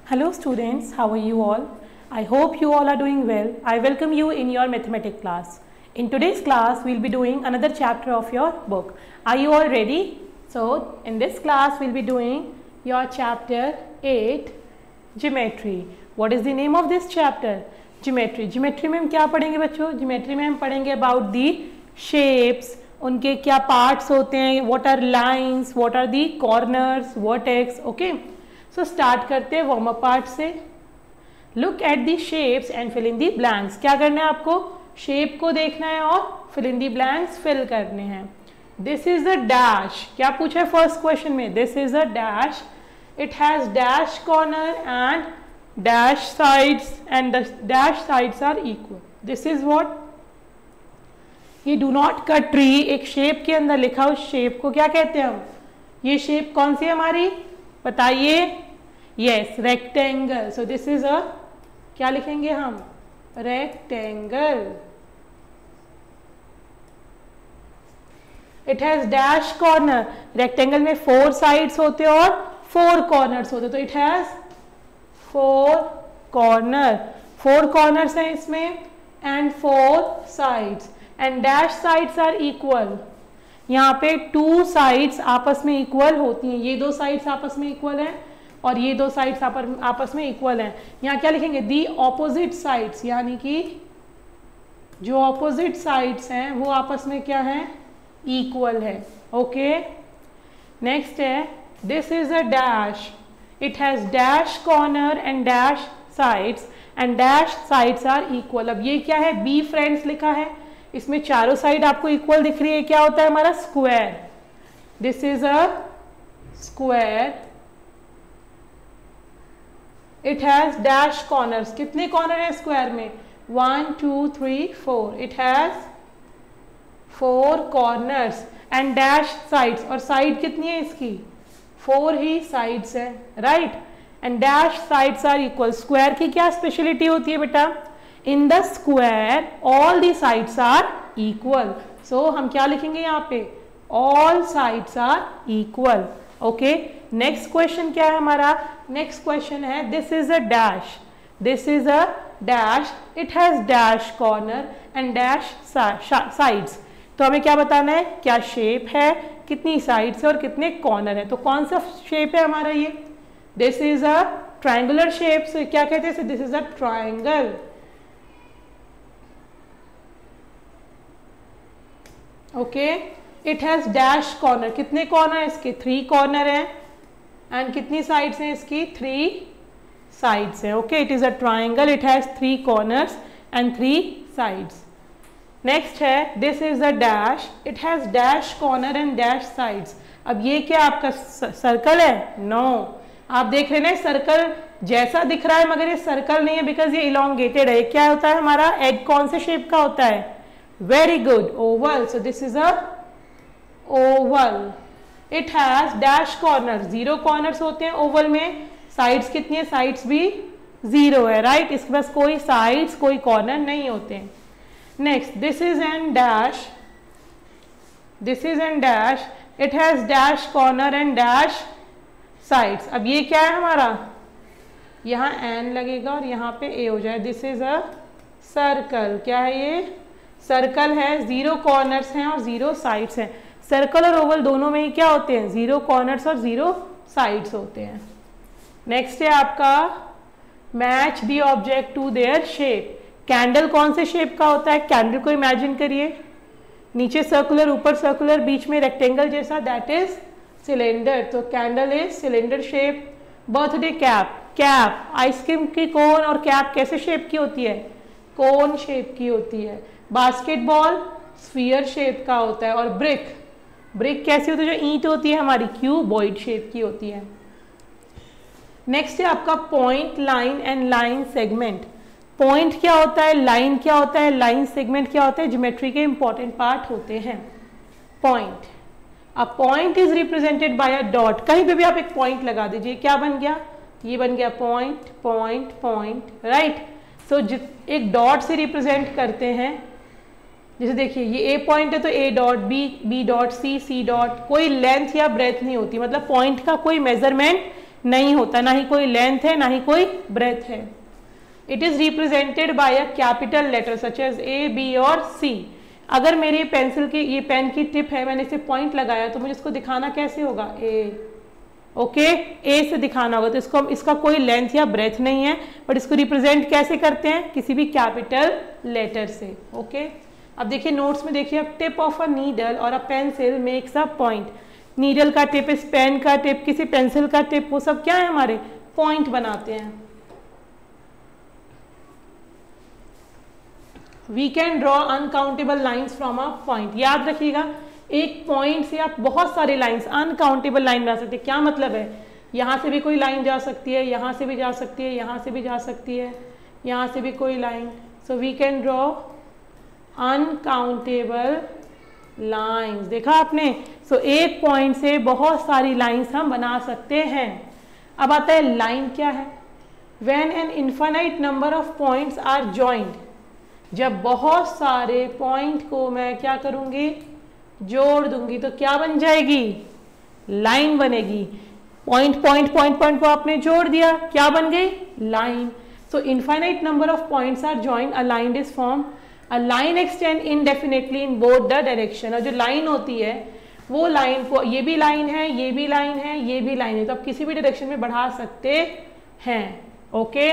Hello students, how are you all? I hope you all are doing well. I welcome you in your mathematics class. In today's class, we'll be doing another chapter of your book. Are you all ready? So, in this class, we'll be doing your chapter 8, Geometry. What is the name of this chapter? Geometry. Geometry में हम क्या पढ़ेंगे बच्चों? Geometry में हम पढ़ेंगे about the shapes, उनके क्या parts होते हैं, what are lines, what are the corners, vertex, okay? So start करते हैं वार्म अप पार्ट से. Look at the shapes and fill in the blanks. क्या करना है आपको? शेप को देखना है और fill in the blanks fill करने हैं. This is the dash. क्या पूछा है फर्स्ट क्वेश्चन में? This is the dash. It has dash corner and dash sides and the dash sides are equal. This is what? ये do not cut tree एक shape के अंदर लिखा, उस शेप को क्या कहते हैं हम? ये शेप कौन सी है हमारी? बताइए. Yes, rectangle. So this is अ, क्या लिखेंगे हम? Rectangle. It has dash corner. Rectangle में 4 साइड्स होते हैं और 4 कॉर्नर्स होते हैं, तो इट हैज 4 कॉर्नर. 4 कॉर्नर्स हैं इसमें and 4 sides and dash sides are equal. यहाँ पे 2 साइड्स आपस में इक्वल होती हैं. ये 2 साइड्स आपस में इक्वल हैं और ये 2 साइड्स आपस में इक्वल हैं. यहाँ क्या लिखेंगे? दी ऑपोजिट साइड्स, यानी कि जो ऑपोजिट साइड्स हैं वो आपस में क्या है? इक्वल है. ओके, नेक्स्ट है this is a dash. It has dash corner and dash sides and dash sides are equal. अब ये क्या है? बी फ्रेंड्स लिखा है, इसमें चारों साइड आपको इक्वल दिख रही है. क्या होता है हमारा? Square. This is a square. It has dash corners. कितने कॉर्नर है स्क्वायर में? 1 2 3 4. It has 4 corners and dash sides. और साइड कितनी है इसकी? 4 ही साइड्स है, right. And dash sides are equal. Square की क्या स्पेशलिटी होती है बेटा? In the square all the sides are equal. So हम क्या लिखेंगे यहाँ पे? All sides are equal. Okay, next question क्या है हमारा? नेक्स्ट क्वेश्चन है this is a dash. This is a dash. It has dash corner and dash sides. तो हमें क्या बताना है? क्या शेप है, कितनी साइड्स है और कितने कॉर्नर है. तो कौन सा शेप है हमारा ये? This is a triangular shape. So क्या कहते हैं? This is a triangle. Okay, it has dash corner. कितने कॉर्नर है इसके? 3 कॉर्नर है एंड कितनी साइड्स हैं इसकी? 3 साइड्स है. Okay, it is a triangle. It has 3 corners and 3 sides. Next है this is a dash. It has dash corner and dash sides. अब ये क्या आपका सर्कल है? नो. आप देख रहे हैं सर्कल जैसा दिख रहा है मगर ये सर्कल नहीं है बिकॉज ये इलोंगेटेड है. क्या होता है हमारा? एग कौन से शेप का होता है? Very good, oval. So this is a oval. It has dash corners. 0 corners होते हैं oval में. Sides कितनी है? Sides भी 0 है, right? इसके पास कोई sides कोई corner नहीं होते हैं. Next, this is an dash. This is an dash. It has dash corner and dash sides. अब ये क्या है हमारा? यहाँ n लगेगा और यहाँ पे a हो जाए. This is a circle. क्या है ये? सर्कल है. 0 कॉर्नर्स हैं और 0 साइड्स हैं. सर्कल और ओवल दोनों में ही क्या होते हैं? 0 कॉर्नर्स और 0 साइड्स होते हैं. नेक्स्ट है आपका match the object to their shape. कैंडल कौन से शेप का होता है? कैंडल को इमेजिन करिए. नीचे सर्कुलर, ऊपर सर्कुलर, बीच में रेक्टेंगल जैसा. That is cylinder. तो candle is cylinder shape. Birthday cap. Cap ice cream की कोन और कैप कैसे शेप की होती है? कोन शेप की होती है. बास्केटबॉल स्फीयर शेप का होता है. और ब्रिक, ब्रिक कैसी होती है? जो ईंट होती है हमारी, क्यूबॉइड शेप की होती है. नेक्स्ट है आपका point, line and line segment. Point क्या होता है? लाइन क्या होता है? लाइन सेगमेंट क्या होता है? ज्योमेट्री के इंपॉर्टेंट पार्ट होते हैं. Point, a point is represented by a dot. कहीं पे भी आप एक पॉइंट लगा दीजिए. क्या बन गया? ये बन गया पॉइंट, पॉइंट, पॉइंट, राइट. सो एक डॉट से रिप्रेजेंट करते हैं. जैसे देखिए ये ए पॉइंट है तो A dot, B dot, C dot. कोई लेंथ या ब्रेथ नहीं होती, मतलब पॉइंट का कोई मेजरमेंट नहीं होता, ना ही कोई लेंथ है ना ही कोई ब्रेथ है। It is represented by a capital letter such as A, B और सी। अगर मेरी पेंसिल की ये पेन की टिप है, मैंने इसे पॉइंट लगाया तो मुझे इसको दिखाना कैसे होगा, ए, ओके, ए से दिखाना होगा। तो इसका कोई लेंथ या ब्रेथ नहीं है, बट इसको रिप्रेजेंट कैसे करते हैं, किसी भी कैपिटल लेटर से, ओके। अब देखिए नोट्स में देखिए, अब टिप ऑफ अ नीडल और a pencil makes a point. Needle का टिप, इस पेन का टिप, किसी पेंसिल का टिप, वो सब क्या है हमारे पॉइंट बनाते हैं। We can draw uncountable lines from a point. याद रखिएगा, एक पॉइंट से आप बहुत सारी लाइन्स, अनकाउंटेबल लाइन बना सकते हैं। क्या मतलब है, यहाँ से भी कोई लाइन जा सकती है, यहाँ से भी जा सकती है, यहाँ से भी जा सकती है, यहाँ से भी कोई line. So we can draw uncountable lines. देखा आपने, सो एक पॉइंट से बहुत सारी लाइन्स हम बना सकते हैं। अब आता है लाइन क्या है। When an infinite number of points are joined, जब बहुत सारे पॉइंट को मैं क्या करूंगी, जोड़ दूंगी, तो क्या बन जाएगी, लाइन बनेगी। पॉइंट पॉइंट पॉइंट पॉइंट को आपने जोड़ दिया, क्या बन गई, line. So infinite number of points are joined, a line is form. A line extend indefinitely in both the direction. और जो लाइन होती है वो लाइन को, ये भी लाइन है, ये भी लाइन है, ये भी लाइन है, तो आप किसी भी डायरेक्शन में बढ़ा सकते हैं, ओके।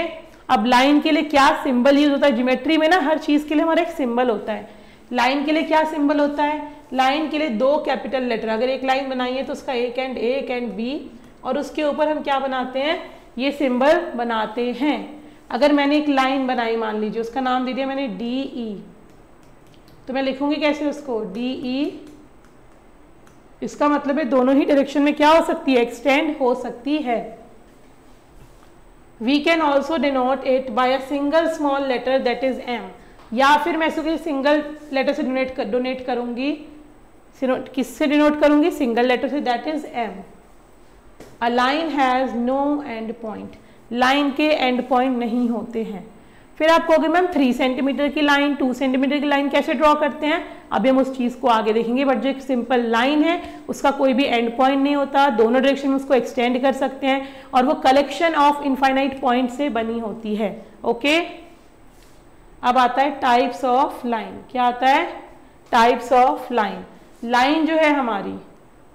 अब लाइन के लिए क्या सिंबल यूज होता है, ज्योमेट्री में ना हर चीज के लिए हमारा एक सिंबल होता है। लाइन के लिए क्या सिंबल होता है, लाइन के लिए दो कैपिटल लेटर। अगर एक लाइन बनाई है तो उसका एक एंड बी, और उसके ऊपर हम क्या बनाते हैं, ये सिंबल बनाते हैं। अगर मैंने एक लाइन बनाई, मान लीजिए उसका नाम दे दिया मैंने डी ई, तो मैं लिखूंगी कैसे उसको, डी ई। इसका मतलब है दोनों ही डायरेक्शन में क्या हो सकती है, एक्सटेंड हो सकती है। We can also denote it by a single small letter that is m, या फिर मैं इसको सिंगल लेटर से डोनेट करूंगी, किससे डिनोट करूंगी, सिंगल लेटर से, that is m. A line has no end point, line के एंड पॉइंट नहीं होते हैं। फिर आप कहोगे मैम 3 सेंटीमीटर की लाइन, 2 सेंटीमीटर की लाइन कैसे ड्रॉ करते हैं, अभी हम उस चीज को आगे देखेंगे। बट जो एक सिंपल लाइन है उसका कोई भी एंड पॉइंट नहीं होता, दोनों डायरेक्शन में उसको एक्सटेंड कर सकते हैं, और वो कलेक्शन ऑफ इनफाइनाइट पॉइंट से बनी होती है, ओके। अब आता है टाइप्स ऑफ लाइन। क्या आता है, टाइप्स ऑफ लाइन। लाइन जो है हमारी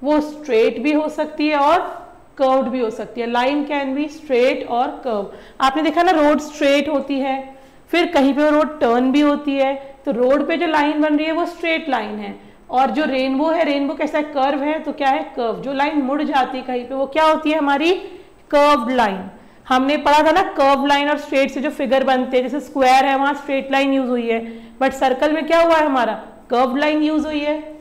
वो स्ट्रेट भी हो सकती है और कर्व्ड भी हो सकती है। लाइन कैन बी स्ट्रेट और कर्व। आपने देखा ना, रोड स्ट्रेट होती है, फिर कहीं पे रोड टर्न भी होती है, तो रोड पे जो लाइन बन रही है वो स्ट्रेट लाइन है। और जो रेनबो है, रेनबो कैसा है, कर्व है, तो क्या है, कर्व। जो लाइन मुड़ जाती है कहीं पे, वो क्या होती है हमारी, कर्व्ड लाइन। हमने पढ़ा था ना, कर्व लाइन और स्ट्रेट से जो फिगर बनते हैं, जैसे स्क्वायर है वहां स्ट्रेट लाइन यूज हुई है, बट सर्कल में क्या हुआ है हमारा, कर्व लाइन यूज हुई है।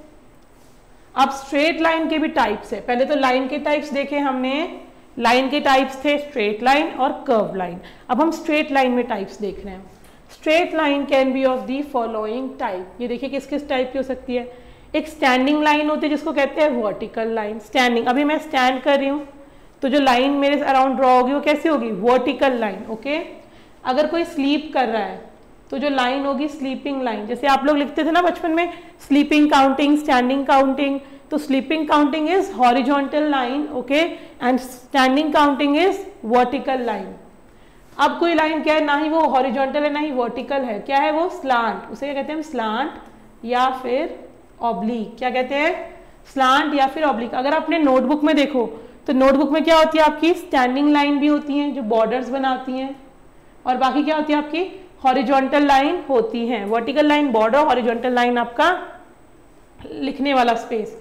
अब स्ट्रेट लाइन के भी टाइप्स है। पहले तो लाइन के टाइप्स देखे हमने, लाइन के टाइप्स थे स्ट्रेट लाइन और कर्व लाइन। अब हम स्ट्रेट लाइन में टाइप्स देख रहे हैं। Straight line can be of the following type. ये देखिए किस किस टाइप की हो सकती है। एक स्टैंडिंग लाइन होती है जिसको कहते हैं वर्टिकल लाइन। स्टैंडिंग, अभी मैं स्टैंड कर रही हूँ तो जो लाइन मेरे अराउंड ड्रॉ होगी वो कैसी होगी, वर्टिकल लाइन, ओके। अगर कोई स्लीप कर रहा है तो जो लाइन होगी स्लीपिंग लाइन। जैसे आप लोग लिखते थे ना बचपन में, स्लीपिंग काउंटिंग, स्टैंडिंग काउंटिंग, तो sleeping counting is horizontal line, okay, and standing counting is vertical line. अब कोई लाइन क्या है, ना ही वो हॉरिजॉन्टल है ना ही वर्टिकल है, क्या है वो, स्लांट। उसे क्या कहते हैं हम, स्लांट या फिर ऑब्लिक। क्या कहते हैं, स्लांट या फिर ऑब्लिक। अगर आपने नोटबुक में देखो तो नोटबुक में क्या होती है आपकी, स्टैंडिंग लाइन भी होती हैं जो बॉर्डर्स बनाती हैं, और बाकी क्या होती है आपकी, हॉरिजॉन्टल लाइन होती हैं। Vertical line border, horizontal line आपका लिखने वाला स्पेस।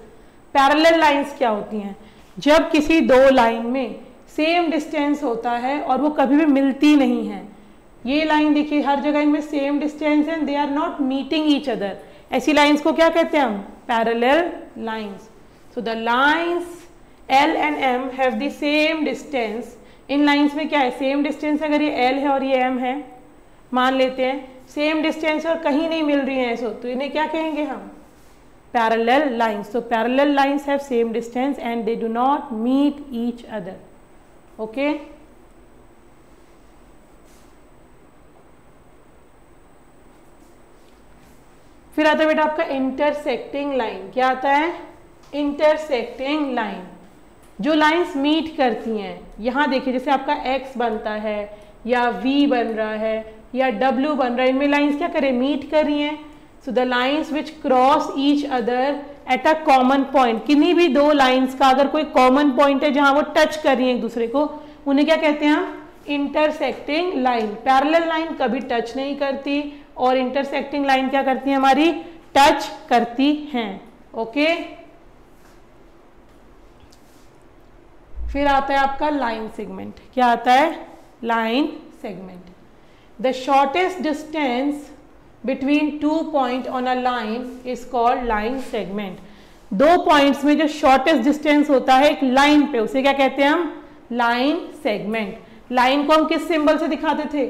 पैरेलल लाइंस क्या होती हैं, जब किसी दो लाइन में सेम डिस्टेंस होता है और वो कभी भी मिलती नहीं है। ये लाइन देखिए हर जगह इनमें सेम डिस्टेंस है, they are not meeting each other. ऐसी लाइंस को क्या कहते हैं हम, parallel lines. So the lines L and M have the same distance। इन लाइंस में क्या है, सेम डिस्टेंस। अगर ये L है और ये M है, मान लेते हैं सेम डिस्टेंस और कहीं नहीं मिल रही है, तो इन्हें क्या कहेंगे हम, पैरेलल लाइंस। तो parallel lines have same distance and they do not meet each other, okay. फिर आता है बेटा आपका इंटरसेक्टिंग लाइन। क्या आता है, इंटरसेक्टिंग लाइन। जो लाइंस मीट करती हैं, यहाँ देखिए जैसे आपका x बनता है या v बन रहा है या w बन रहा है, इनमें लाइंस क्या करें, मीट कर रही हैं। सो the lines which cross each other at a common point, किन्हीं भी दो लाइंस का अगर कोई कॉमन पॉइंट है जहां वो टच कर रही हैं एक दूसरे को, उन्हें क्या कहते हैं हम, इंटरसेक्टिंग लाइन। पैरेलल लाइन कभी टच नहीं करती और इंटरसेक्टिंग लाइन क्या करती है हमारी, टच करती हैं। ओके, फिर आता है आपका लाइन सेगमेंट। क्या आता है, line segment. The shortest distance between 2 point on a line is called line segment. दो पॉइंट्स में जो शॉर्टेस्ट डिस्टेंस होता है एक लाइन पे, उसे क्या कहते हैं हम, लाइन सेगमेंट। लाइन को हम किस सिंबल से दिखाते थे,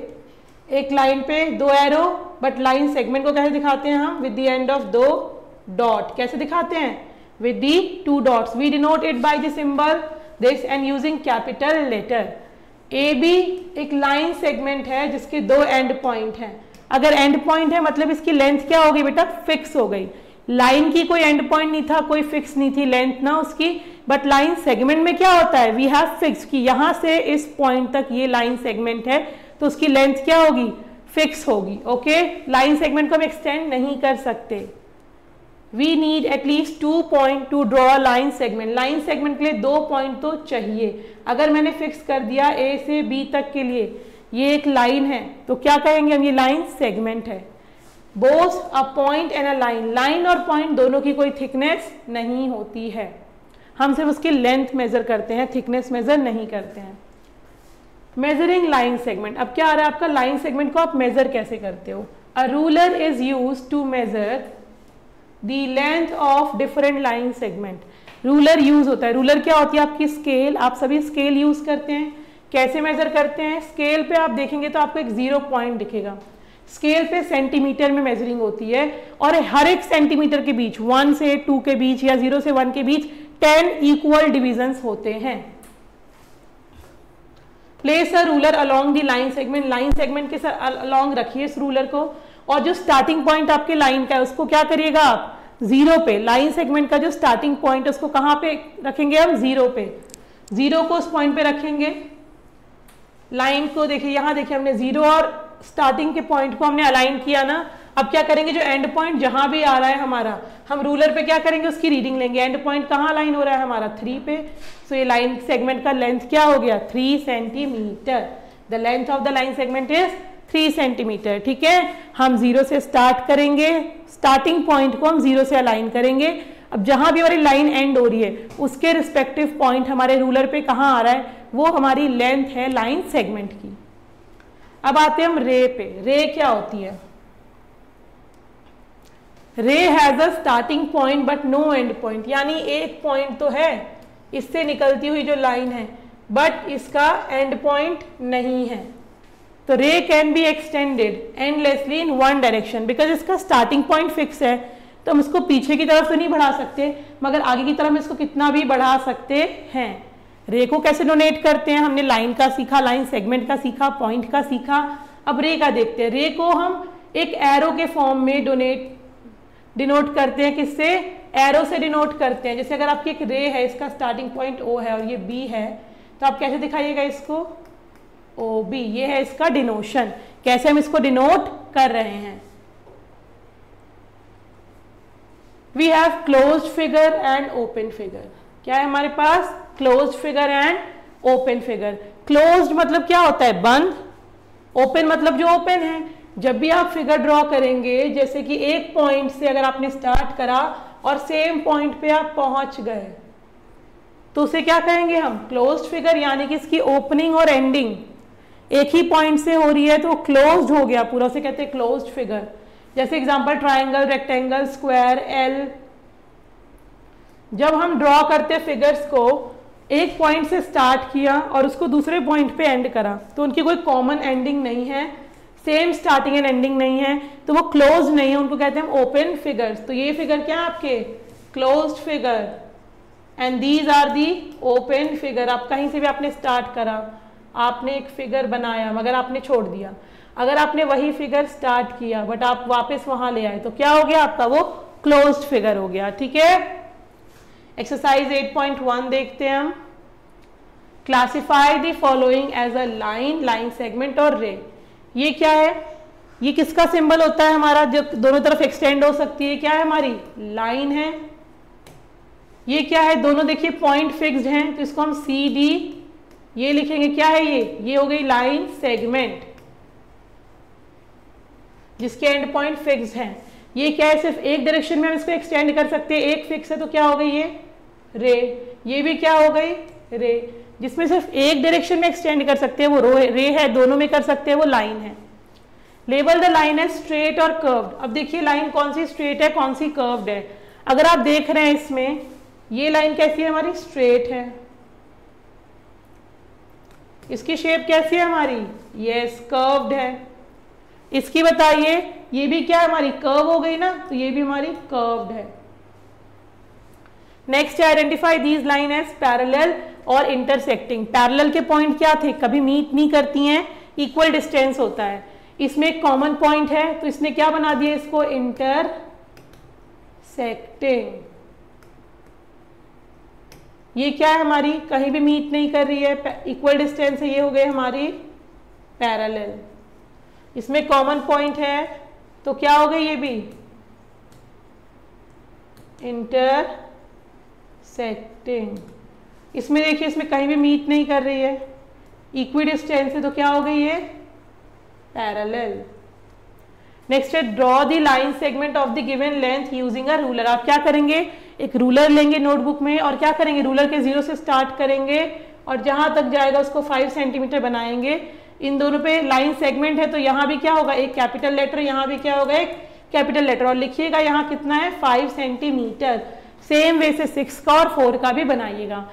एक लाइन पे 2 एरो, बट लाइन सेगमेंट को कैसे दिखाते हैं हम, with the end of 2 dot. कैसे दिखाते हैं, with the 2 dots. We denote it by the symbol this and using capital letter. A B एक लाइन सेगमेंट है जिसके 2 एंड पॉइंट हैं। अगर एंड पॉइंट है मतलब इसकी लेंथ क्या हो गई बेटा, फिक्स हो गई। लाइन की कोई एंड पॉइंट नहीं था, कोई फिक्स नहीं थी लेंथ ना उसकी, बट लाइन सेगमेंट में क्या होता है, वी हैव फिक्स कि यहां से इस पॉइंट तक ये लाइन सेगमेंट है तो उसकी लेंथ क्या होगी, फिक्स होगी। ओके, लाइन सेगमेंट को हम एक्सटेंड नहीं कर सकते। We need at least 2 point to draw a line segment. Line segment के लिए 2 पॉइंट तो चाहिए। अगर मैंने फिक्स कर दिया ए से बी तक के लिए ये एक लाइन है तो क्या कहेंगे हम, ये लाइन सेगमेंट है। Both a point and a line, line और पॉइंट दोनों की कोई थिकनेस नहीं होती है, हम सिर्फ उसकी लेंथ मेजर करते हैं, थिकनेस मेजर नहीं करते हैं। Measuring line segment. अब क्या आ रहा है आपका, लाइन सेगमेंट को आप मेजर कैसे करते हो। A ruler is used to measure the length of different line segment. Ruler use होता है, रूलर क्या होती है आपकी, स्केल। आप सभी स्केल यूज करते हैं। कैसे मेजर करते हैं, स्केल पे आप देखेंगे तो आपको एक 0 पॉइंट दिखेगा। स्केल पे सेंटीमीटर में मेजरिंग होती है और हर एक सेंटीमीटर के बीच 1 से 2 के बीच या 0 से 1 के बीच 10 इक्वल डिविजन्स होते हैं। Place a ruler along the line segment, line segment के साथ अलोंग रखिए इस रूलर को, और जो स्टार्टिंग पॉइंट आपके लाइन का है उसको क्या करिएगा आप, 0 पे। लाइन सेगमेंट का जो स्टार्टिंग पॉइंट है उसको कहां पे रखेंगे हम, 0 पे। 0 को उस पॉइंट पे रखेंगे। लाइन को देखिए, यहां देखिए हमने 0 और स्टार्टिंग के पॉइंट को हमने अलाइन किया ना। अब क्या करेंगे, जो एंड पॉइंट जहां भी आ रहा है हमारा, हम रूलर पे क्या करेंगे, उसकी रीडिंग लेंगे। एंड पॉइंट कहां अलाइन हो रहा है हमारा, 3 पे। सो ये लाइन सेगमेंट का लेंथ क्या हो गया, 3 centimetre. The length of the line segment is 3 centimetre. ठीक है, हम 0 से स्टार्ट करेंगे, स्टार्टिंग पॉइंट को हम 0 से अलाइन करेंगे। अब जहां भी हमारी लाइन एंड हो रही है उसके रिस्पेक्टिव पॉइंट हमारे रूलर पे कहां आ रहा है, वो हमारी लेंथ है लाइन सेगमेंट की। अब आते हैं हम रे पे। रे क्या होती है, ray has a starting point but no end point, यानी एक पॉइंट तो है इससे निकलती हुई जो लाइन है, बट इसका एंड पॉइंट नहीं है। तो रे can be extended endlessly in one direction, because इसका स्टार्टिंग पॉइंट फिक्स है तो हम इसको पीछे की तरफ तो नहीं बढ़ा सकते, मगर आगे की तरफ हम इसको कितना भी बढ़ा सकते हैं। रे को कैसे डोनेट करते हैं, हमने लाइन का सीखा, लाइन सेगमेंट का सीखा, पॉइंट का सीखा। अब रे का देखते हैं। रे को हम एक एरो के फॉर्म में डिनोट करते हैं, किससे, एरो से डिनोट करते हैं। जैसे अगर आपकी एक रे है, इसका स्टार्टिंग पॉइंट O है और ये B है, तो आप कैसे दिखाइएगा इसको, OB। ये है इसका डिनोशन, कैसे हम इसको डिनोट कर रहे हैं। We have closed figure and open figure. क्या है हमारे पास, closed figure and open figure. Closed मतलब क्या होता है, बंद। ओपन मतलब जो ओपन है। जब भी आप फिगर ड्रॉ करेंगे, जैसे कि एक पॉइंट से अगर आपने स्टार्ट करा और सेम पॉइंट पे आप पहुंच गए, तो उसे क्या कहेंगे हम, क्लोज्ड फिगर। यानी कि इसकी ओपनिंग और एंडिंग एक ही पॉइंट से हो रही है तो क्लोज्ड हो गया पूरा, उसे कहते हैं क्लोज्ड फिगर। जैसे example triangle, rectangle, square, L. जब हम ड्रॉ करते फिगर्स को, एक पॉइंट से स्टार्ट किया और उसको दूसरे पॉइंट पे एंड करा, तो उनकी कोई कॉमन एंडिंग नहीं है, सेम स्टार्टिंग एंड एंडिंग नहीं है, तो वो क्लोज नहीं है, उनको कहते हैं ओपन फिगर्स। तो ये फिगर क्या है आपके, closed figure, and these are the open figure. आप कहीं से भी आपने स्टार्ट करा, आपने एक फिगर बनाया मगर आपने छोड़ दिया, अगर आपने वही फिगर स्टार्ट किया बट आप वापस वहां ले आए, तो क्या हो गया आपका, वो क्लोज्ड फिगर हो गया। ठीक है, एक्सरसाइज 8.1 देखते हैं हम। Classify the following as a line, line segment और रे। ये क्या है, ये किसका सिंबल होता है हमारा, जो दोनों तरफ एक्सटेंड हो सकती है, क्या है हमारी लाइन है। ये क्या है, दोनों देखिए पॉइंट फिक्स्ड हैं, तो इसको हम सी डी ये लिखेंगे, क्या है ये हो गई लाइन सेगमेंट जिसके एंड पॉइंट फिक्स्ड हैं। ये क्या है, सिर्फ एक डायरेक्शन में हम इसको एक्सटेंड कर सकते हैं, एक फिक्स है तो क्या हो गई ये रे। ये भी क्या हो गई रे, जिसमें सिर्फ एक डायरेक्शन में एक्सटेंड कर सकते हैं वो रे है, दोनों में कर सकते हैं वो लाइन है। लेबल द लाइन है स्ट्रेट और कर्व्ड। अब देखिए लाइन कौन सी स्ट्रेट है, कौन सी कर्व्ड है। अगर आप देख रहे हैं इसमें ये लाइन कैसी है हमारी, स्ट्रेट है। इसकी शेप कैसी है हमारी, यस कर्व्ड है। इसकी बताइए, ये भी क्या है हमारी कर्व हो गई ना, तो ये भी हमारी कर्व्ड है। Next identify these line as parallel और इंटरसेक्टिंग। पैरेलल के पॉइंट क्या थे, कभी मीट नहीं करती हैं, इक्वल डिस्टेंस होता है। इसमें एक कॉमन पॉइंट है तो इसने क्या बना दिया इसको, इंटरसेक्टिंग। ये क्या है हमारी, कहीं भी मीट नहीं कर रही है, इक्वल डिस्टेंस है, ये हो गए हमारी पैरेलल। इसमें कॉमन पॉइंट है तो क्या हो गई ये भी इंटरसेक्टिंग। इसमें देखिए इसमें कहीं भी मीट नहीं कर रही है, इक्वी डिस्टेंस है, तो क्या हो गई ये पैरेलल। नेक्स्ट है draw the line segment of the given length using a ruler. आप क्या करेंगे, एक रूलर लेंगे नोटबुक में और क्या करेंगे, रूलर के 0 से स्टार्ट करेंगे और जहां तक जाएगा उसको 5 सेंटीमीटर बनाएंगे। इन दोनों पे लाइन सेगमेंट है तो यहाँ भी क्या होगा, एक कैपिटल लेटर, यहाँ भी क्या होगा एक कैपिटल लेटर, और लिखिएगा यहाँ कितना है 5 सेंटीमीटर। सेम वे से 6 का और 4 का भी बनाइएगा।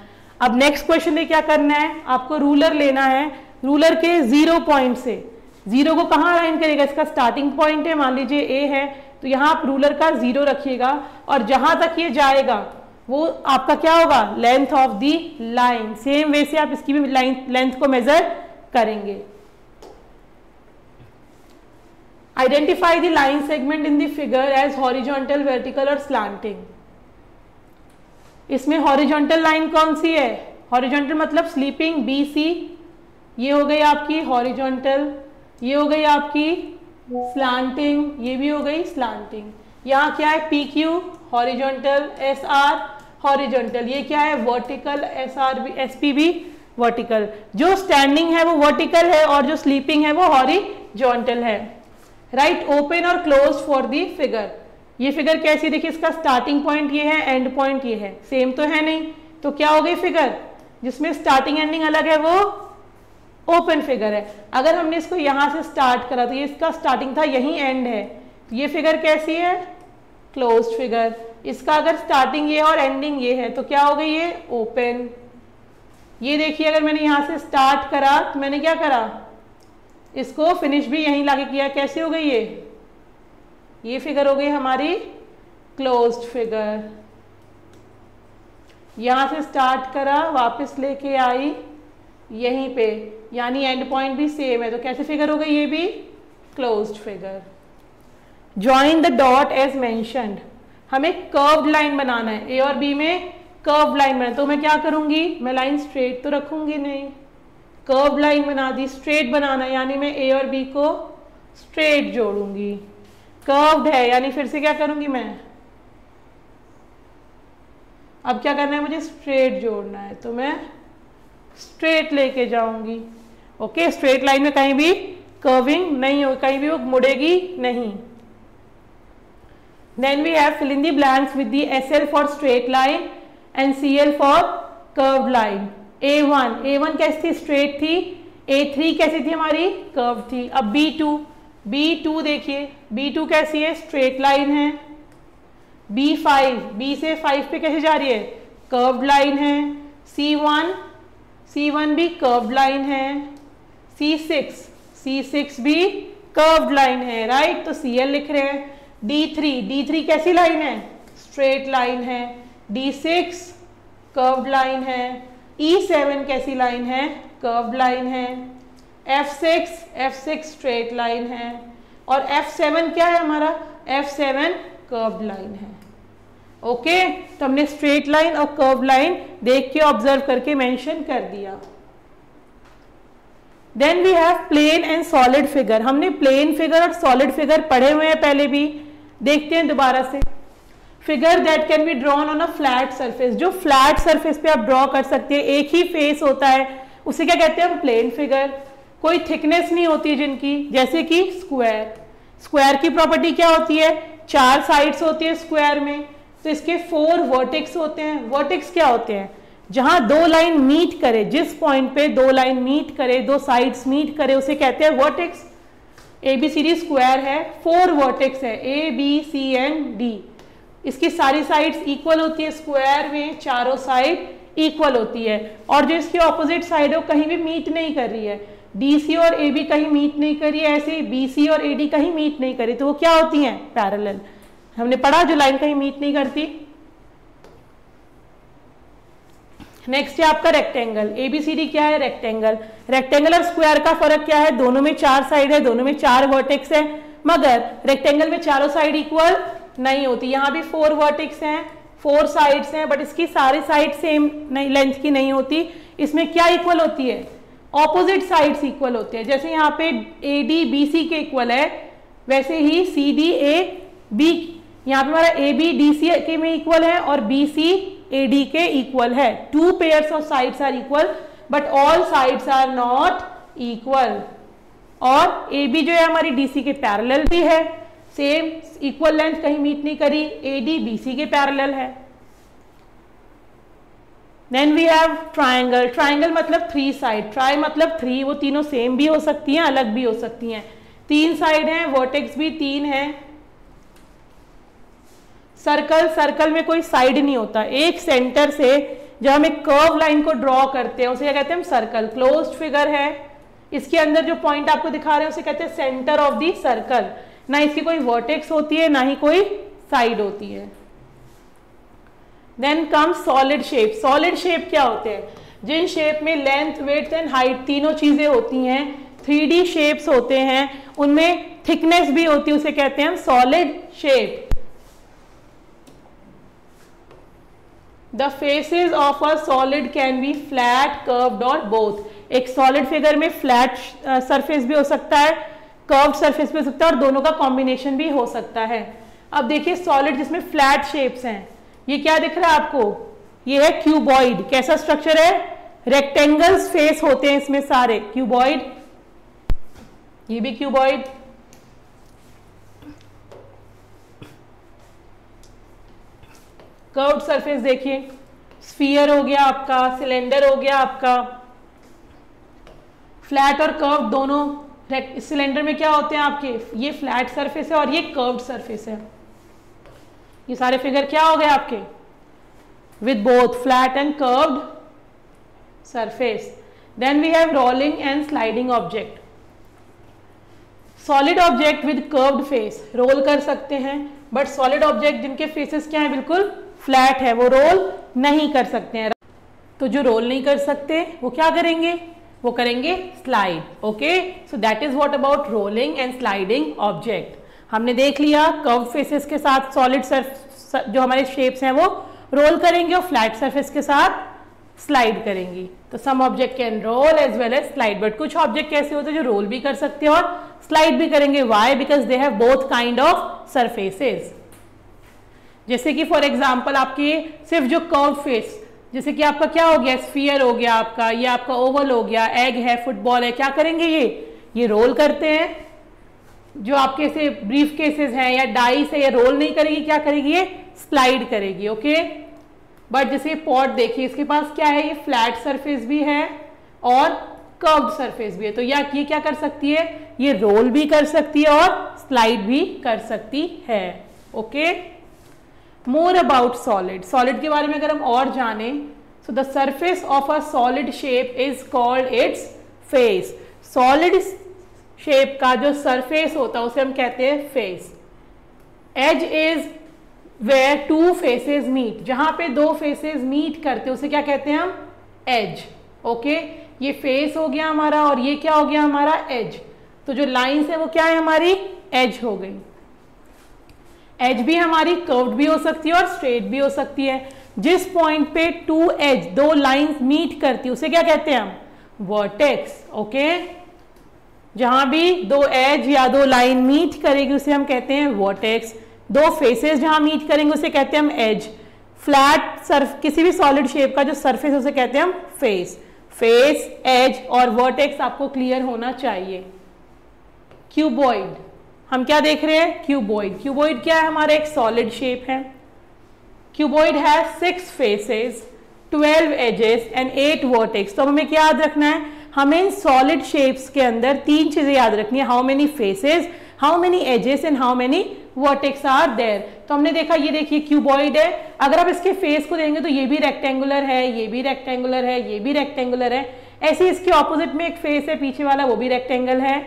अब नेक्स्ट क्वेश्चन में क्या करना है, आपको रूलर लेना है, रूलर के 0 पॉइंट से, 0 को कहाँ अलाइन करेगा, इसका स्टार्टिंग पॉइंट है, मान लीजिए ए है, तो यहाँ आप रूलर का 0 रखिएगा और जहां तक ये जाएगा वो आपका क्या होगा, length of the line. Same way से आप इसकी भी लेंथ को मेजर करेंगे। Identify the line segment in the figure as horizontal, vertical और स्लैंटिंग। इसमें हॉरिजॉन्टल लाइन कौन सी है, हॉरिजॉन्टल मतलब स्लीपिंग BC, ये हो गई आपकी हॉरिजॉन्टल, ये हो गई आपकी स्लैंटिंग, ये भी हो गई स्लैंटिंग। यहाँ क्या है PQ हॉरिजॉन्टल, SR हॉरिजॉन्टल, ये क्या है वर्टिकल, SP भी वर्टिकल। जो स्टैंडिंग है वो वर्टिकल है और जो स्लीपिंग है वो हॉरिजॉन्टल है। राइट ओपन और क्लोज फॉर दी फिगर। ये फिगर कैसी, देखिए इसका स्टार्टिंग पॉइंट ये है, एंड पॉइंट ये है, सेम तो है नहीं, तो क्या हो गई फिगर, जिसमें स्टार्टिंग एंडिंग अलग है वो ओपन फिगर है। अगर हमने इसको यहां से स्टार्ट करा तो ये इसका स्टार्टिंग था, यही एंड है, तो ये फिगर कैसी है क्लोज्ड फिगर। इसका अगर स्टार्टिंग ये और एंडिंग ये है तो क्या हो गई ये ओपन। ये देखिए अगर मैंने यहां से स्टार्ट करा तो मैंने क्या करा, इसको फिनिश भी यहीं लाके किया, कैसी हो गई ये फिगर हो गई हमारी क्लोज्ड फिगर। यहां से स्टार्ट करा वापस लेके आई यहीं पे, यानी एंड पॉइंट भी सेम है, तो कैसी फिगर हो गई ये भी closed figure. Join the dot as mentioned. हमें कर्व्ड लाइन बनाना है, ए और बी में कर्व्ड लाइन बनाना, तो मैं क्या करूंगी, मैं लाइन स्ट्रेट तो रखूंगी नहीं, कर्व्ड लाइन बना दी, स्ट्रेट बनाना यानी मैं ए और बी को स्ट्रेट जोड़ूंगी। कर्व्ड है यानी फिर से क्या करूंगी मैं, अब क्या करना है मुझे स्ट्रेट जोड़ना है, तो मैं स्ट्रेट लेके जाऊंगी। ओके, स्ट्रेट लाइन में कहीं भी कर्विंग नहीं हो, कहीं भी वो मुड़ेगी नहीं। Then we have fill in the blanks with the SL for straight line and CL for curved line. A1 कैसी थी, स्ट्रेट थी, A3 कैसी थी हमारी कर्व थी। अब B2 देखिए, B2 कैसी है स्ट्रेट लाइन है। B5, B से 5 पे कैसे जा रही है कर्व्ड लाइन है। C1 भी कर्व्ड लाइन है। C6 भी कर्व्ड लाइन है, राइट, तो CL लिख रहे हैं। D3 कैसी लाइन है स्ट्रेट लाइन है। D6 कर्व्ड लाइन है। E7 कैसी लाइन है कर्व्ड लाइन है। F6 स्ट्रेट लाइन है और F7 क्या है हमारा, F7 कर्व्ड लाइन है। ओके, तो हमने स्ट्रेट लाइन और कर्व्ड लाइन देख के ऑब्जर्व करके मेंशन कर दिया। Then we have plane and solid figure. हमने प्लेन फिगर और सॉलिड फिगर पढ़े हुए हैं पहले भी, देखते हैं दोबारा से। Figure that can be drawn on a flat surface, जो फ्लैट सरफेस पे आप ड्रॉ कर सकते हैं, एक ही फेस होता है, उसे क्या कहते हैं हम? Plane figure. कोई थिकनेस नहीं होती जिनकी, जैसे कि स्क्वायर। स्क्वायर की प्रॉपर्टी क्या होती है? 4 साइड्स होती है स्क्वायर में, तो इसके 4 वर्टेक्स होते हैं। वर्टेक्स क्या होते हैं? जहां 2 लाइन मीट करे, जिस पॉइंट पे 2 लाइन मीट करे, 2 साइड्स मीट करे, उसे कहते हैं वर्टेक्स। ABCD स्क्वायर है, 4 वर्टेक्स है, A B C and D। इसकी सारी साइड्स इक्वल होती है, स्क्वायर में चारों साइड इक्वल होती है, और जो इसकी ऑपोजिट साइड है वो कहीं भी मीट नहीं कर रही है। DC और AB कहीं मीट नहीं कर रही है, ऐसे ही BC और AD कहीं मीट नहीं कर रही, तो वो क्या होती हैं? पैरेलल। हमने पढ़ा जो लाइन कहीं मीट नहीं करती। नेक्स्ट है आपका रेक्टेंगल। ABCD क्या है? रेक्टेंगल। रेक्टेंगल और स्क्वायर का फर्क क्या है? दोनों में 4 साइड है, दोनों में 4 वर्टेक्स है, मगर रेक्टेंगल में चारों साइड इक्वल नहीं होती। यहाँ भी 4 वर्टेक्स हैं, 4 साइड्स हैं, बट इसकी सारी साइड सेम नहीं, लेंथ की नहीं होती। इसमें क्या इक्वल होती है? ऑपोजिट साइड्स इक्वल होते हैं। जैसे यहाँ पे AD BC के इक्वल है, वैसे ही CD AB, यहाँ पे हमारा AB DC के में इक्वल है और BC AD के इक्वल है। 2 pairs of sides are equal, but all sides are not equal. और AB जो है हमारी DC के पैरेलल भी है, सेम इक्वल लेंथ कहीं मीट नहीं करी, AD BC के पैरेलल है। Then we have triangle. Triangle मतलब 3 साइड, ट्राई मतलब 3, वो तीनों सेम भी हो सकती हैं, अलग भी हो सकती हैं। 3 साइड हैं, वर्टेक्स भी 3 हैं। सर्कल, सर्कल में कोई साइड नहीं होता, एक सेंटर से जब हम एक कर्व लाइन को ड्रॉ करते हैं उसे क्या कहते हैं हम? सर्कल। क्लोज्ड फिगर है, इसके अंदर जो पॉइंट आपको दिखा रहे हैं उसे कहते हैं सेंटर ऑफ द सर्कल। ना इसकी कोई वर्टेक्स होती है, ना ही कोई साइड होती है। Then come solid shape. Solid shape क्या होते हैं? जिन शेप में लेंथ, विड्थ एंड हाइट तीनों चीजें होती हैं, 3D शेप्स होते हैं, उनमें थिकनेस भी होती है, उसे कहते हैं हम solid shape. The faces of a solid can be flat, curved or both. एक सॉलिड फिगर में फ्लैट सरफेस भी हो सकता है, कर्व्ड सरफेस भी हो सकता है, और दोनों का कॉम्बिनेशन भी हो सकता है। अब देखिए सॉलिड जिसमें फ्लैट शेप्स हैं, ये क्या दिख रहा है आपको? ये है क्यूबॉइड। कैसा स्ट्रक्चर है? रेक्टेंगल्स फेस होते हैं इसमें सारे, क्यूबॉइड। ये भी क्यूबॉइड। कर्व्ड सरफेस देखिए, स्फीयर हो गया आपका, सिलेंडर हो गया आपका। फ्लैट और कर्व दोनों, सिलेंडर में क्या होते हैं आपके? ये फ्लैट सरफेस है और ये कर्व्ड सरफेस है। ये सारे फिगर क्या हो गए आपके? With both flat and curved surface. Then we have rolling and sliding object. Solid object with curved face roll कर सकते हैं, बट सॉलिड ऑब्जेक्ट जिनके फेसेस क्या है? बिल्कुल फ्लैट है, वो रोल नहीं कर सकते हैं। तो जो रोल नहीं कर सकते वो क्या करेंगे? वो करेंगे slide. Okay, so that is what about rolling and sliding object. हमने देख लिया कर्व फेसेस के साथ सॉलिड जो हमारे शेप्स हैं वो रोल करेंगे और फ्लैट सरफेस के साथ स्लाइड करेंगी। तो some object can roll as well as slide, but कुछ ऑब्जेक्ट कैसे होते हैं जो रोल भी कर सकते हैं और स्लाइड भी करेंगे। Why? Because they have both kind of surfaces. जैसे कि फॉर एग्जाम्पल आपके सिर्फ जो कर्व फेस, जैसे कि आपका क्या हो गया? स्फीयर हो गया आपका, ये आपका ओवल हो गया, एग है, फुटबॉल है, क्या करेंगे? ये रोल करते हैं। जो आपके से ब्रीफ केसेस हैं या डाइस है, ये रोल नहीं करेगी, क्या करेगी? ये स्लाइड करेगी। ओके, बट जैसे पॉट देखिए, इसके पास क्या है? ये फ्लैट सरफेस भी है और कर्व्ड सरफेस भी है, तो ये क्या कर सकती है? ये रोल भी कर सकती है और स्लाइड भी कर सकती है। Okay, more about solid. Solid के बारे में अगर हम और जाने, so the surface of a solid shape is called its face. Solid shape का जो सरफेस होता है उसे हम कहते हैं face. Edge is where 2 faces meet, जहां पे 2 फेसेस मीट करते हैं उसे क्या कहते हैं हम? एज। ओके, ये फेस हो गया हमारा और ये क्या हो गया हमारा? एज। तो जो लाइंस है वो क्या है हमारी? एज हो गई। एज भी हमारी कर्व्ड भी हो सकती है और स्ट्रेट भी हो सकती है। जिस पॉइंट पे 2 एज, 2 लाइंस मीट करती है उसे क्या कहते हैं हम? वर्टेक्स। ओके, जहां भी दो एज या दो लाइन मीट करेगी उसे हम कहते हैं वर्टेक्स। दो फेसेस जहां मीट करेंगे उसे कहते हैं हम एज। फ्लैट सर्फ किसी भी सॉलिड शेप का जो सरफेस उसे कहते हैं हम फेस। फेस, एज और वर्टेक्स आपको क्लियर होना चाहिए। क्यूबॉइड, हम क्या देख रहे हैं? क्यूबॉइड। क्यूबॉइड क्या है? हमारा एक सॉलिड शेप है। Cuboid has 6 faces, 12 edges and 8 vertex. तो हमें क्या याद रखना है? हमें इन सॉलिड शेप्स के अंदर 3 चीजें याद रखनी है, how many faces, how many edges and how many vertex are there. तो हमने देखा, ये देखिए क्यूबॉइड है, अगर आप इसके फेस को देंगे तो ये भी रेक्टेंगुलर है, ये भी रेक्टेंगुलर है, ये भी रेक्टेंगुलर है। ऐसे इसके ऑपोजिट में एक फेस है पीछे वाला, वो भी रेक्टेंगल है,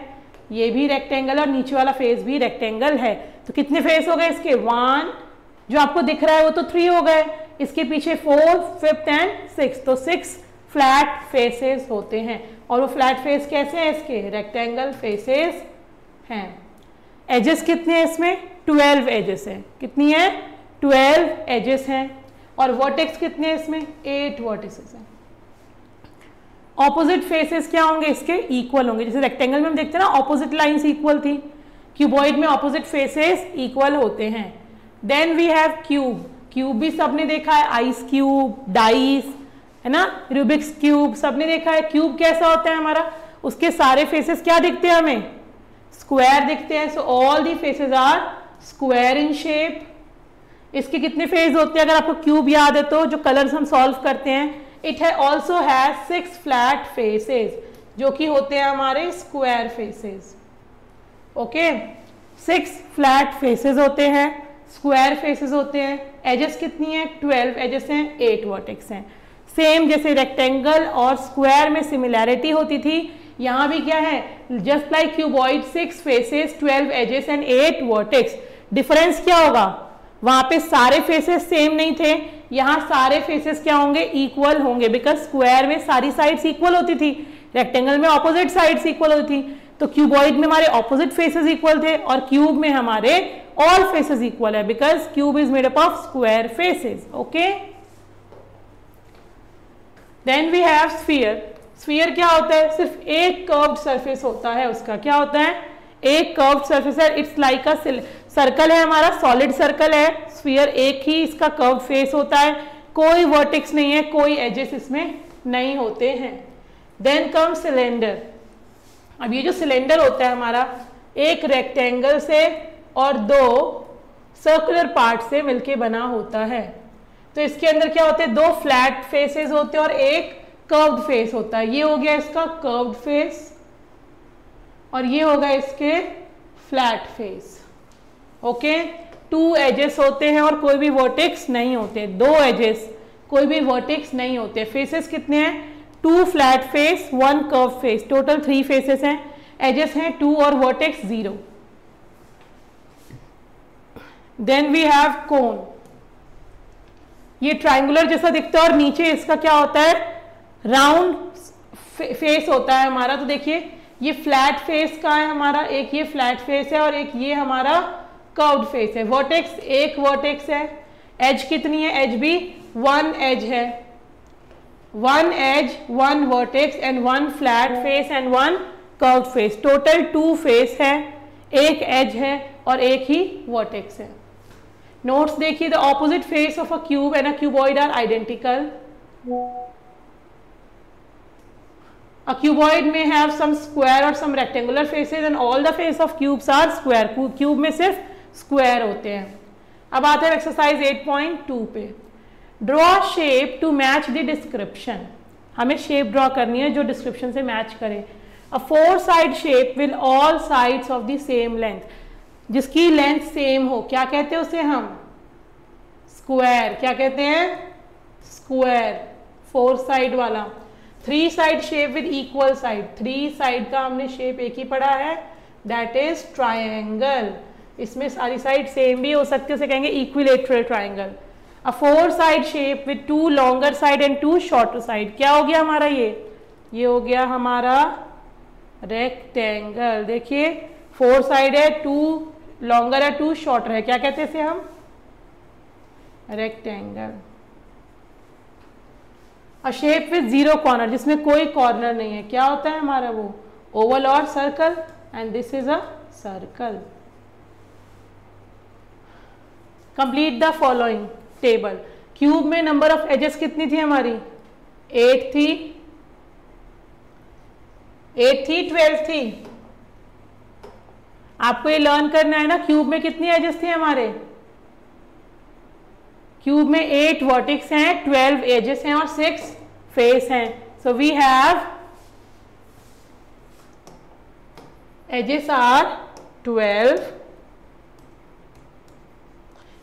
ये भी रेक्टेंगल और नीचे वाला फेस भी रेक्टेंगल है। तो कितने फेस हो गए इसके? 1, जो आपको दिख रहा है वो तो 3 हो गए, इसके पीछे 4, 5th एंड 6th, तो 6 फ्लैट फेसेस होते हैं। और वो फ्लैट फेस कैसे हैं इसके? रेक्टेंगल फेसेस हैं। एजेस कितने हैं इसमें? 12 एजेस हैं। कितनी है? 12 एजेस हैं। और वर्टेक्स कितने हैं इसमें? 8 वर्टिसेस हैं। ऑपोजिट फेसेस क्या होंगे इसके? इक्वल होंगे। जैसे रेक्टेंगल में हम देखते हैं ना, ऑपोजिट लाइंस इक्वल थी, क्यूबॉइड में ऑपोजिट फेसेस इक्वल होते हैं। Then we have cube. Cube भी सबने देखा है, आइस क्यूब, डाइस, है ना, रूबिक्स क्यूब, सबने देखा है। क्यूब कैसा होता है हमारा? उसके सारे फेसेस क्या दिखते हैं हमें? स्क्वायर दिखते हैं। So all the faces are square in shape. इसके कितने फेस होते हैं? अगर आपको क्यूब याद है तो जो कलर्स हम सॉल्व करते हैं, इट है ऑल्सो हैज 6 फ्लैट फेसेस, जो कि होते हैं हमारे square faces. Okay, 6 flat faces होते हैं, स्क्वायर फेसेस होते हैं। एजेस कितनी है? 12 एजेस हैं, 8 वर्टेक्स हैं। सेम जैसे रेक्टेंगल और स्क्वायर में सिमिलैरिटी होती थी, यहां भी क्या है? Just like cuboid, 6 faces, 12 edges and 8 vertex. Difference क्या होगा? वहां पे सारे फेसेस सेम नहीं थे, यहां सारे फेसेस क्या होंगे? इक्वल होंगे, बिकॉज स्क्वायर में सारी साइड्स इक्वल होती थी, रेक्टेंगल में ऑपोजिट साइड्स इक्वल होती थी। तो क्यूबॉइड में हमारे ऑपोजिट फेसेस इक्वल थे और क्यूब में हमारे ऑल फेसेस इक्वल है, because cube is made up of square faces. Okay, then we have sphere. Sphere क्या होता है? सिर्फ एक कर्व्ड सरफेस होता है उसका। क्या होता है? एक कर्व्ड सरफेस है। इट्स लाइक अ सर्कल है हमारा, सॉलिड सर्कल है। स्फीयर एक ही इसका कर्व्ड फेस होता है, कोई वर्टेक्स नहीं है, कोई एजेस इसमें नहीं होते हैं। Then come cylinder. अब ये जो सिलेंडर होता है हमारा, एक रेक्टेंगल से और 2 सर्कुलर पार्ट से मिलके बना होता है। तो इसके अंदर क्या होते हैं? 2 फ्लैट फेसेस होते हैं और एक कर्व्ड फेस होता है। ये हो गया इसका कर्व्ड फेस और ये होगा इसके फ्लैट फेस। ओके, 2 एजेस होते हैं और कोई भी वर्टेक्स नहीं होते। 2 एजेस, कोई भी वर्टेक्स नहीं होते। फेसेस कितने हैं? 2 flat face, 1 curve face, total 3 faces हैं। एजेस हैं 2 और वर्टेक्स 0। देन वी हैव कोन। ये ट्राइंगुलर जैसा दिखता है और नीचे इसका क्या होता है? राउंड फेस होता है हमारा। तो देखिए, ये फ्लैट फेस का है हमारा, एक ये फ्लैट फेस है और एक ये हमारा कर्व्ड फेस है। वर्टेक्स, एक वर्टेक्स है। एज कितनी है? एज भी 1 एज है। 1 edge, 1 vertex and 1 flat face and 1 curved face. Total 2 face है, एक एज है और एक ही वर्टेक्स है। नोट्स देखिए, the opposite face of a cube and a cuboid are identical. A cuboid may have some square or some rectangular faces and all the face of cubes are square. Cube में सिर्फ square होते हैं। अब आते हैं exercise 8.2 पे। Draw shape to match the description. हमें shape draw करनी है जो डिस्क्रिप्शन से मैच करे। A 4 side shape will all sides of the same length, जिसकी लेंथ सेम हो, क्या कहते हैं उसे हम? स्क्वायर। क्या कहते हैं? स्क्वायर। 4 साइड वाला। 3 side shape with equal side. 3 side का हमने शेप एक ही पढ़ा है, दैट इज ट्राइंगल। इसमें सारी साइड सेम भी हो सकती है, उसे कहेंगे equilateral triangle. A 4 side shape with 2 longer side and 2 shorter side. क्या हो गया हमारा? ये हो गया हमारा रेक्टेंगल। देखिए, 4 साइड है, 2 लॉन्गर है, 2 शॉर्टर है, क्या कहते हैं इसे हम? Rectangle. A shape with 0 corner, जिसमें कोई कॉर्नर नहीं है, क्या होता है हमारा? वो oval or circle, and this is a circle. Complete the following table. Cube में नंबर ऑफ एजेस कितनी थी हमारी? 8 थी, 12 थी। आपको ये लर्न करना है ना, क्यूब में कितनी एजेस थी हमारे? क्यूब में 8 वर्टेक्स हैं, 12 एजेस हैं और 6 फेस हैं। So we have edges are 12,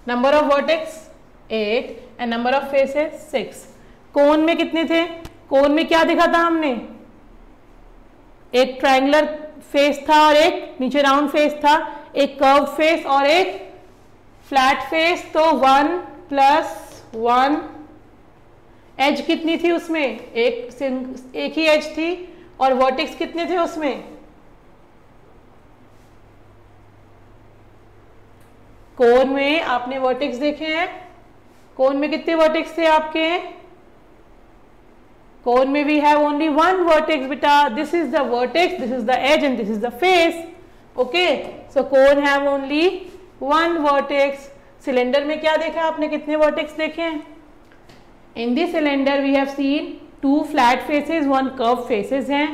number of vertex 8 and number of faces 6। Cone में कितने थे? कोन में क्या देखा था हमने? एक ट्रायंगुलर फेस था और एक नीचे राउंड फेस था, एक कर्व फेस और एक फ्लैट फेस। तो 1 + 1 एज कितनी थी उसमें? एक ही एज थी। और वर्टेक्स कितने थे उसमें? कोन में आपने वर्टेक्स देखे हैं? कोन में कितने वर्टेक्स थे आपके? कोन में वी हैव ओनली 1 वर्टेक्स बेटा। This is the vertex, this is the edge and this is the face. Okay, so cone have only 1 vertex. Cylinder में क्या देखा आपने? कितने वर्टेक्स देखे हैं? In this cylinder we have seen 2 flat faces, 1 curve faces हैं,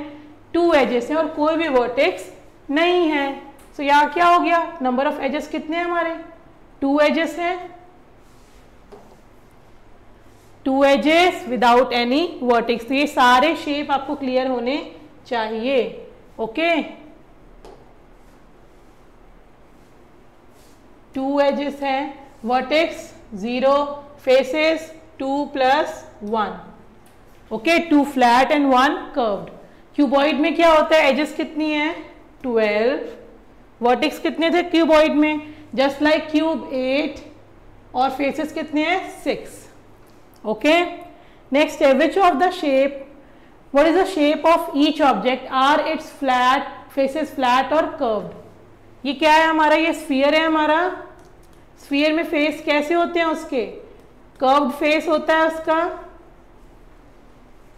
2 edges हैं और कोई भी वर्टेक्स नहीं है। सो यहाँ क्या हो गया? नंबर ऑफ एजेस कितने हैं हमारे? 2 एजेस हैं, 2 एजेस विदाउट एनी वर्टेक्स। तो ये सारे शेप आपको क्लियर होने चाहिए। ओके, 2 एजेस हैं, vertex 0, faces 2 + 1। Okay, 2 flat and 1 curved. Cuboid में क्या होता है? एजेस कितनी है? 12। वर्टेक्स कितने थे क्यूबॉइड में? जस्ट लाइक क्यूब 8 और फेसेस कितने हैं? 6। ओके, नेक्स्ट है which of the shape, what is the shape of each object? Are its flat, faces flat और कर्व्ड? ये क्या है हमारा? ये स्फीयर है हमारा। स्फीयर में फेस कैसे होते हैं उसके? कर्व्ड फेस होता है उसका।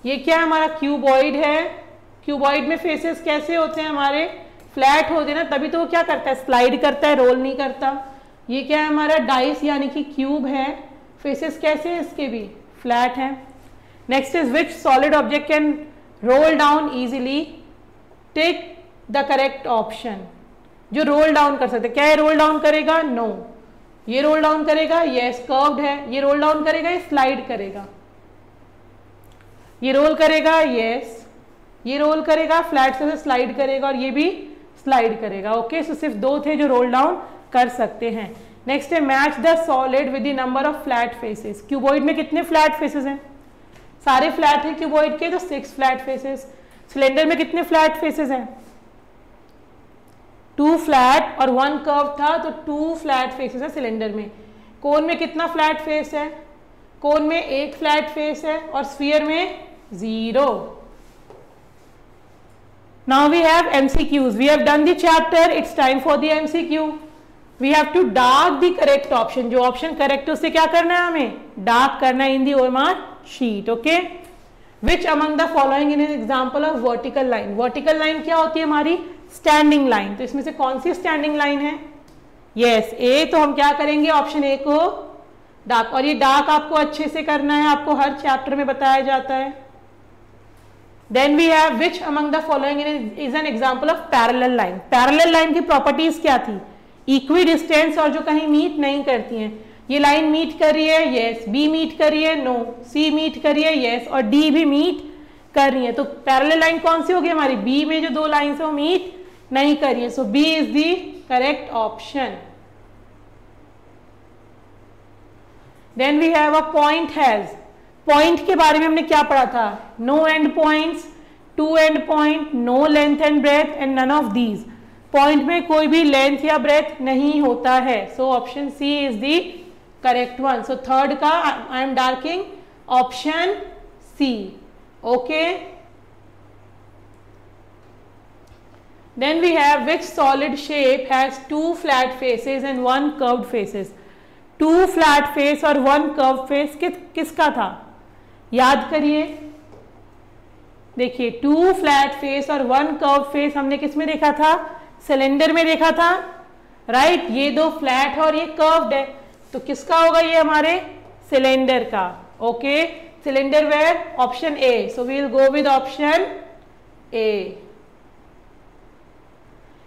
ये क्या है हमारा? क्यूबॉइड है। क्यूबॉइड में फेसेस कैसे होते हैं हमारे? फ्लैट होते हैं ना, तभी तो वो क्या करता है? स्लाइड करता है, रोल नहीं करता। ये क्या है हमारा? डाइस यानी कि क्यूब है। फेसेस कैसे हैं इसके भी? फ्लैट हैं। Next is which solid object can roll down easily? Take the correct option. जो रोल डाउन कर सकते, क्या ये रोल डाउन करेगा? नो। ये रोल डाउन करेगा? यस। कर्व्ड है। ये रोल डाउन करेगा? ये स्लाइड करेगा। ये रोल करेगा? यस। ये रोल करेगा, फ्लैट से स्लाइड करेगा और ये भी स्लाइड करेगा। ओके, सो सिर्फ 2 थे जो रोल डाउन कर सकते हैं। नेक्स्ट है match the solid with the number of flat faces. Cuboid में कितने फ्लैट फेसेस हैं? सारे फ्लैट हैं क्यूबॉइड के, तो 6 फ्लैट फेसेस। सिलेंडर में कितने फ्लैट फेसेस हैं? 2 फ्लैट और 1 कर्व था, तो 2 फ्लैट फेसेस है सिलेंडर में। कोन में कितना फ्लैट फेस है? कोन में 1 फ्लैट फेस है और स्फीयर में 0। Now we have MCQs. We have done the chapter. It's time for the MCQ. We have to dark the correct option. जो ऑप्शन करेक्ट है उससे क्या करना है हमें? डार्क करना है इन दी OMR sheet. Okay, which among the following in example of vertical line? Vertical line क्या होती है हमारी? Standing line. तो इसमें से कौन सी स्टैंडिंग लाइन है? यस, ए. तो हम क्या करेंगे? ऑप्शन ए को डार्क. और ये डार्क आपको अच्छे से करना है, आपको हर चैप्टर में बताया जाता है. Then we have which among the following is an example of parallel line. Parallel line की प्रॉपर्टीज क्या थी? इक्वी डिस्टेंस और जो कहीं मीट नहीं करती हैं. ये लाइन मीट कर रही है, यस. बी मीट कर रही है, नो. सी मीट कर रही है, यस. और डी भी मीट कर रही है. तो पैरेलल लाइन कौन सी होगी हमारी? बी में जो 2 लाइन है वो मीट नहीं कर रही है. So b is the correct option. Then we have a point has. Point के बारे में हमने क्या पढ़ा था? No end points, 2 end point, no length and breadth and none of these. Point में कोई भी लेंथ या ब्रेथ नहीं होता है. So option c is the correct one. So third का I am darking option c. Okay, then we have which solid shape has 2 flat faces and 1 curved faces. 2 flat face और 1 curve face किसका था? याद करिए. देखिए 2 flat face और 1 curve face हमने किस में देखा था, सिलेंडर में देखा था, राइट। ये 2 फ्लैट और ये कर्व्ड है, तो किसका होगा ये, हमारे सिलेंडर का। Okay, cylinder where, option A, so we will go with option A.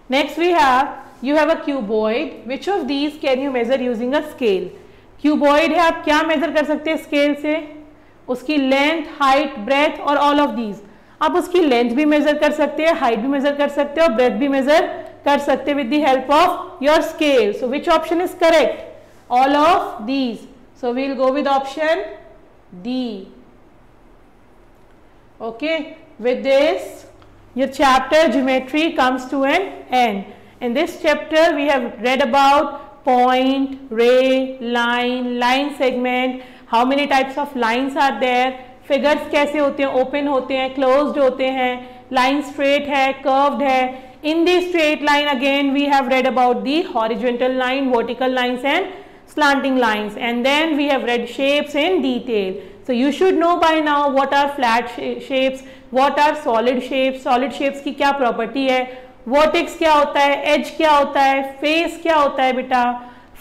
Next we have, you have a cuboid, which of these can you measure using a scale? Cuboid है, आप क्या मेजर कर सकते हैं scale से, उसकी length, height, breath और all of these. आप उसकी लेंथ भी मेजर कर सकते हैं, हाइट भी मेजर कर सकते हैं और ब्रेथ भी मेजर कर सकते हैं with the help of your scale. So which option is correct, all of these, so we will go with option D. Okay, with this your chapter geometry comes to an end. In this chapter we have read about point, ray, line, line segment, how many types of lines are there, figures कैसे होते हैं, open होते हैं, closed होते हैं, line straight है, curved है। In the straight line again we have read about the horizontal line, vertical lines and slanting lines, and then we have read shapes in detail. So you should know by now what are flat shapes, what are solid shapes, solid shapes की क्या property है, vertex क्या होता है, as क्या होता है, face क्या होता है बेटा,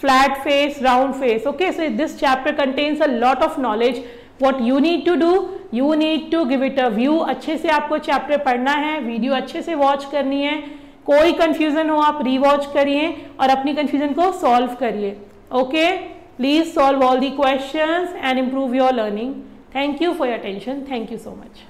flat face, round face. Okay, so this chapter contains a lot of knowledge. What you need to do, you need to give it a view. अच्छे से आपको चैप्टर पढ़ना है, वीडियो अच्छे से वॉच करनी है, कोई कंफ्यूजन हो आप रीवॉच करिए और अपनी कंफ्यूजन को सॉल्व करिए। Okay, please solve all the questions and improve your learning. Thank you for your attention, thank you so much.